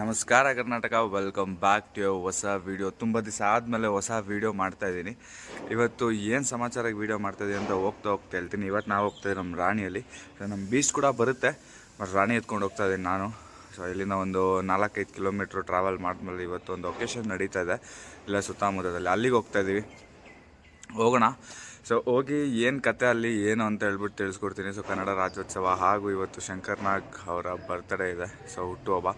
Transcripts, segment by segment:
ನಮಸ್ಕಾರ Karnataka, welcome back to ಹೊಸ video. ತುಂಬ ದಿವಸ ಆದಮೇಲೆ ಹೊಸ ವೀಡಿಯೋ ಮಾಡ್ತಾಯಿದ್ದೀನಿ. ಇವತ್ತು ಏನು ಸಮಾಚಾರಕ್ಕೆ ವೀಡಿಯೋ ಮಾಡ್ತಾಯಿದ್ದೀನಿ ಅಂತ ಹೋಗ್ತಾ ಹೇಳ್ತೀನಿ. ಇವತ್ತು ನಾವು ಹೋಗ್ತಾಯಿದ್ದೀವಿ ನಮ್ಮ ರಾಣಿಯಲ್ಲಿ. ನಮ್ಮ ಬೀಚ್ ಕೂಡ ಬರುತ್ತೆ, ಬಟ್ ರಾಣಿ ಎತ್ಕೊಂಡು ಹೋಗ್ತಾಯಿದ್ದೀನಿ ನಾನು. ಸೊ ಇಲ್ಲಿಂದ ಒಂದು 4-5 ಕಿಲೋಮೀಟ್ರ್ ಟ್ರಾವೆಲ್ ಮಾಡಿದ್ಮೇಲೆ ಇವತ್ತು ಒಂದು ಒಕೇಶನ್ ನಡೀತಾ ಇದೆ ಇಲ್ಲ ಸುತ್ತಮುತ್ತದಲ್ಲಿ, ಅಲ್ಲಿಗೆ ಹೋಗ್ತಾಯಿದ್ದೀವಿ. ಹೋಗೋಣ. ಸೊ ಹೋಗಿ ಏನು ಕತೆ ಅಲ್ಲಿ ಏನು ಅಂತ ಹೇಳ್ಬಿಟ್ಟು ತಿಳಿಸ್ಕೊಡ್ತೀನಿ. ಸೊ ಕನ್ನಡ ರಾಜ್ಯೋತ್ಸವ ಹಾಗೂ ಇವತ್ತು ಶಂಕರ್ನಾಗ್ ಅವರ ಬರ್ತ್ಡೇ ಇದೆ. ಸೊ ಹುಟ್ಟುಹಬ್ಬ,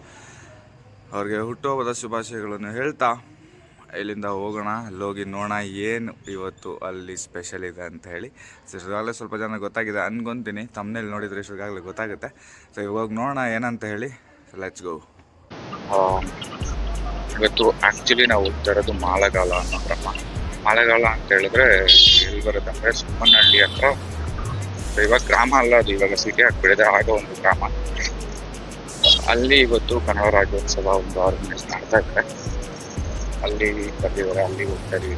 ಅವ್ರಿಗೆ ಹುಟ್ಟುಹಬ್ಬದ ಶುಭಾಶಯಗಳನ್ನು ಹೇಳ್ತಾ ಇಲ್ಲಿಂದ ಹೋಗೋಣ. ಅಲ್ಲೋಗಿ ನೋಡೋಣ ಏನು ಇವತ್ತು ಅಲ್ಲಿ ಸ್ಪೆಷಲ್ ಇದೆ ಅಂತ ಹೇಳಿ. ಸೊ ಇಷ್ಟಾಗಲೇ ಸ್ವಲ್ಪ ಜನ ಗೊತ್ತಾಗಿದೆ ಅನ್ಕೊತೀನಿ, ತಮ್ಮನೇಲಿ ನೋಡಿದರೆ ಇಷ್ಟಾಗಲೇ ಗೊತ್ತಾಗುತ್ತೆ. ಸೊ ಇವಾಗ ನೋಡೋಣ ಏನಂತ ಹೇಳಿ. So let's go. ಇವತ್ತು ಆ್ಯಕ್ಚುಲಿ ನಾವು ಹೋಗ್ತಾ ಇರೋದು ಮಾಳಗಾಲ ಅನ್ನೋ ಗ್ರಾಮ. ಮಾಳಗಾಲ ಅಂತ ಹೇಳಿದ್ರೆ ಎಲ್ಲಿ ಬರುತ್ತೆ ಅಂದರೆ ಸುಮ್ಮನಹಳ್ಳಿ ಹತ್ರ. ಇವಾಗ ಗ್ರಾಮ ಅಲ್ಲ ಅದು, ಇವಾಗ ಸಿಟಿ ಆಗಿಬಿಡಿದೆ. ಆಗ ಒಂದು ಗ್ರಾಮ. ಅಲ್ಲಿ ಇವತ್ತು ಕನ್ನಡ ರಾಜ್ಯೋತ್ಸವ ಒಂದು ಆರ್ಗನೈಸ್ ಮಾಡ್ತಾ ಇದ್ದಾರೆ. ಅಲ್ಲಿ ಬಂದಿದ್ದಾರೆ, ಅಲ್ಲಿ ಹೋಗ್ತಾ ಇದೀವಿ.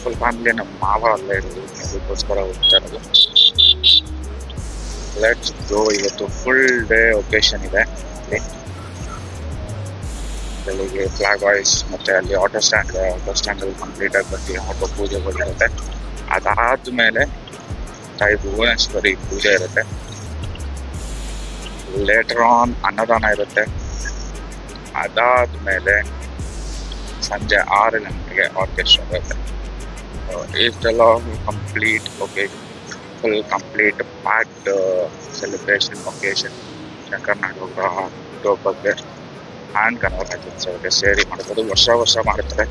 ಫುಲ್ ಫ್ಯಾಮಿಲಿ, ನಮ್ಮ ಮಾವ ಅಲ್ಲೇ ಇರೋದು, ಅದಕ್ಕೋಸ್ಕರ ಹೋಗ್ತಾ ಇರೋದು. Let's go. ಇವತ್ತು ಫುಲ್ ಡೇ ಒಕೇಶನ್ ಇದೆ. ಬೆಳಿಗ್ಗೆ ಫ್ಲಾಗ್ ವಾಯ್ಸ್ ಮತ್ತೆ ಅಲ್ಲಿ ಆಟೋ ಸ್ಟ್ಯಾಂಡಲ್ಲಿ ಕಂಪ್ಲೀಟ್ ಆಗಿ ಬಂದು ಆಟೋ ಪೂಜೆಗಳಿರುತ್ತೆ. ಅದಾದ್ಮೇಲೆ ತಾಯಿ ಭುವನೇಶ್ವರಿ ಪೂಜೆ ಇರುತ್ತೆ. ಲೇಟರ್ ಆನ್ ಅನ್ನದಾನ ಇರುತ್ತೆ. ಅದಾದ್ಮೇಲೆ ಸಂಜೆ 6 ಗಂಟೆಗೆ ಆರ್ಕೆಸ್ಟ್ರಾ ಇರುತ್ತೆ. ಇಷ್ಟೆಲ್ಲ complete occasion, full complete packed celebration occasion Shankar Nag ಅವರ ಹುಟ್ಟುಹಬ್ಬಕ್ಕೆ ಆ್ಯಂಡ್ ಕನ್ನಡ ರಾಜ್ಯೋತ್ಸವಕ್ಕೆ ಸೇರಿ ಮಾಡ್ಬೋದು. ವರ್ಷ ಮಾಡ್ತಾರೆ.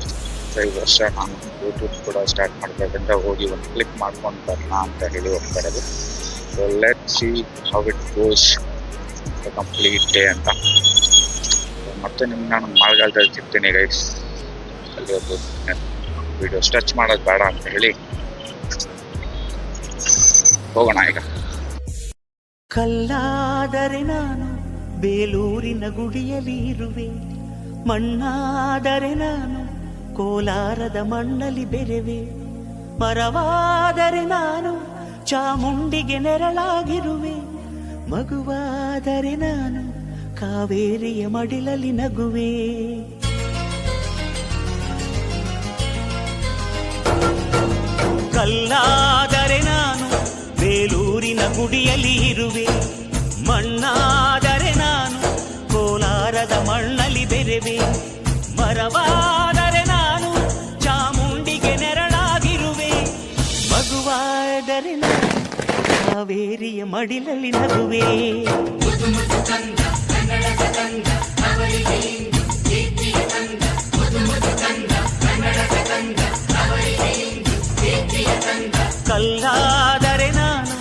ಸೊ ಈ ವರ್ಷ ನಾನು ಯೂಟ್ಯೂಬ್ ಕೂಡ ಸ್ಟಾರ್ಟ್ ಮಾಡ್ಬೇಕಂತ ಹೋಗಿ ಒಂದು ಕ್ಲಿಕ್ ಮಾಡ್ಕೊಂಡು ಬರೋಣ ಅಂತ ಹೇಳಿ ಹೋಗ್ತಾ ಇರೋದು. So let see how it goes complete day ಅಂತ. ಮತ್ತೆ ನಿಮ್ಗೆ ನಾನು ಮಳೆಗಾಲದಲ್ಲಿ ಸಿಗ್ತೀನಿ ಗೈಸ್. ಅಲ್ಲಿ ಒಂದು ವಿಡಿಯೋ ಸ್ಟಚ್ ಮಾಡೋದು ಬೇಡ ಅಂತ ಹೇಳಿ ಹೋಗೋಣ ಈಗ. ಕಲ್ಲಾದರೆ ನಾನು ಬೇಲೂರಿನ ಗುಡಿಯಲ್ಲಿ ಇರುವೆ, ಮಣ್ಣಾದರೆ ನಾನು ಕೋಲಾರದ ಮಣ್ಣಲ್ಲಿ ಬೆರೆವೆ, ಮರವಾದರೆ ನಾನು ಚಾಮುಂಡಿಗೆ ನೆರಳಾಗಿರುವೆ, ಮಗುವಾದರೆ ನಾನು ಕಾವೇರಿಯ ಮಡಿಲಲ್ಲಿ ನಗುವೆ. ಕಲ್ಲಾದರೆ ನಾನು ಬೇಲೂರಿನ ಗುಡಿಯಲ್ಲಿ ಇರುವೆ, ಮಣ್ಣಾದರೆ ನಾನು ಕೋಲಾರದ ಮಣ್ಣಲ್ಲಿ ಬೆರೆವೆ, ಮರವಾದರೆ ನಾನು ಚಾಮುಂಡಿಗೆ ನೆರಳಾಗಿರುವೆ, ಮಗುವಾದರೆ ನಾನು ಕಾವೇರಿಯ ಮಡಿಲಲ್ಲಿ ನಗುವೆ. ಕಲ್ಲಾದರೆ ನಾನು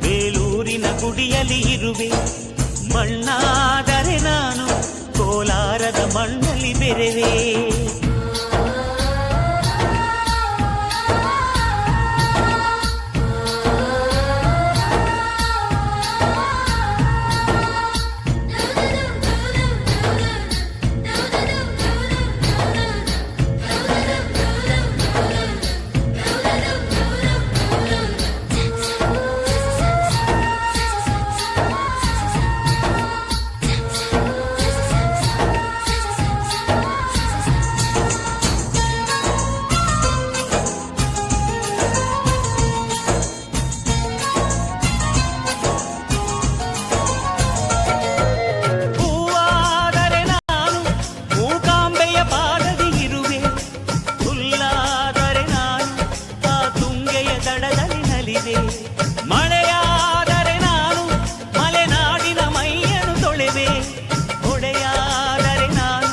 ಬೇಲೂರಿನ ಗುಡಿಯಲ್ಲಿ ಇರುವೆ, ಮಣ್ಣಾದರೆ ನಾನು ಕೋಲಾರದ ಮಣ್ಣಲ್ಲಿ ಬೆರೆವೆ. ಮಳೆಯಾದರೆ ನಾನು ಮಲೆನಾಡಿನ ಮೈಯನ್ನು ತೊಳೆವೆ, ಹೊಡೆಯಾದರೆ ನಾನು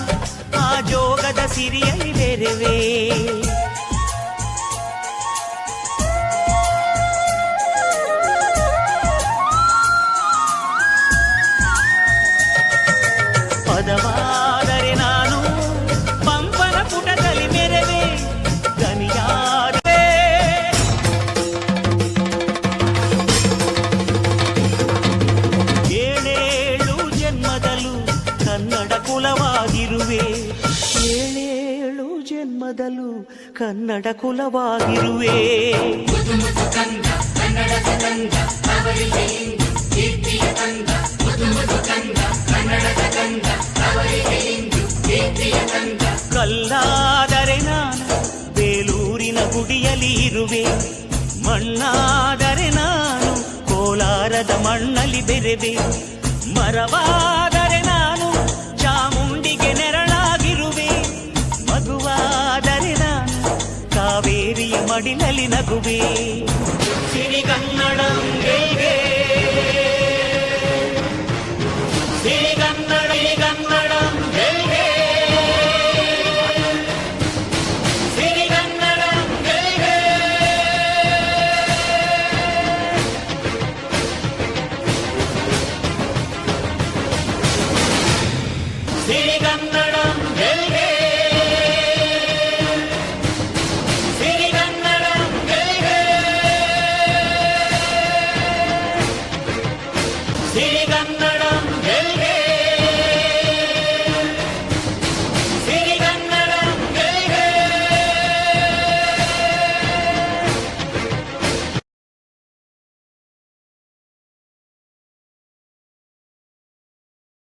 ಆ ಜೋಗದ ಸಿರಿಯಲ್ಲಿ ಬೆರೆವೆ. ಪದವಾದರೆ ನಾನು ಪಂಪನ ಪುಟದಲ್ಲಿ ಮೆರೆವೆ, ದನಿಯಾದ ಕನ್ನಡ ಕುಲವಾಗಿರುವೆ, 7 ಜನ್ಮದಲ್ಲೂ ಕನ್ನಡ ಕುಲವಾಗಿರುವೆ. ಕಲ್ಲಾ ಕಲ್ಲಾದರೆ ನಾನು ಬೇಲೂರಿನ ಗುಡಿಯಲ್ಲಿ ಇರುವೆ, ಮಣ್ಣಾದರೆ ನಾನು ಕೋಲಾರದ ಮಣ್ಣಲ್ಲಿ ಬೆರೆವೆ, ಮರವಾದರೆ ನಾನು ಚಾಮುಂಡಿಗೆ ನೆರಳಾಗಿರುವೆ, ಮಗುವಾದರೆ ನಾನು ಕಾವೇರಿಯ ಮಡಿಲಲ್ಲಿ ನಗುವೆ. ಸಿರಿಗನ್ನಡಂ ಗೆಲ್ಗೆ